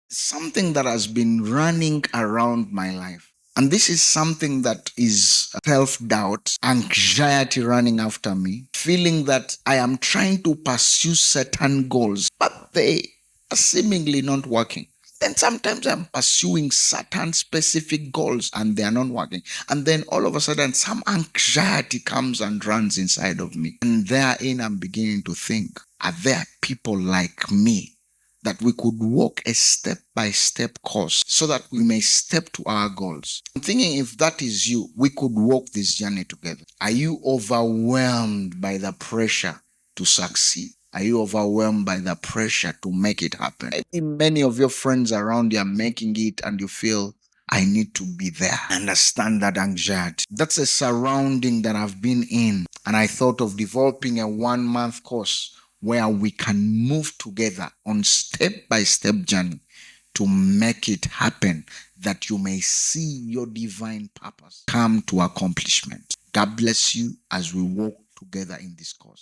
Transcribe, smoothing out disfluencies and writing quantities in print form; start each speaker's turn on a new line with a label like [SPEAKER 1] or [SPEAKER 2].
[SPEAKER 1] something that has been running around my life. And this is something that is self doubt, anxiety running after me, feeling that I am trying to pursue certain goals, but they are seemingly not working. Then sometimes I'm pursuing certain specific goals and they are not working. And then all of a sudden, some anxiety comes and runs inside of me. And therein, I'm beginning to think, are there people like me that we could walk a step by step course so that we may step to our goals? I'm thinking if that is you, we could walk this journey together. Are you overwhelmed by the pressure to succeed? Are you overwhelmed by the pressure to make it happen? Maybe many of your friends around you are making it and you feel, I need to be there. Understand that anxiety. That's a surrounding that I've been in. And I thought of developing a 1 month course where we can move together on step by step journey to make it happen, that you may see your divine purpose come to accomplishment. God bless you as we walk together in this course.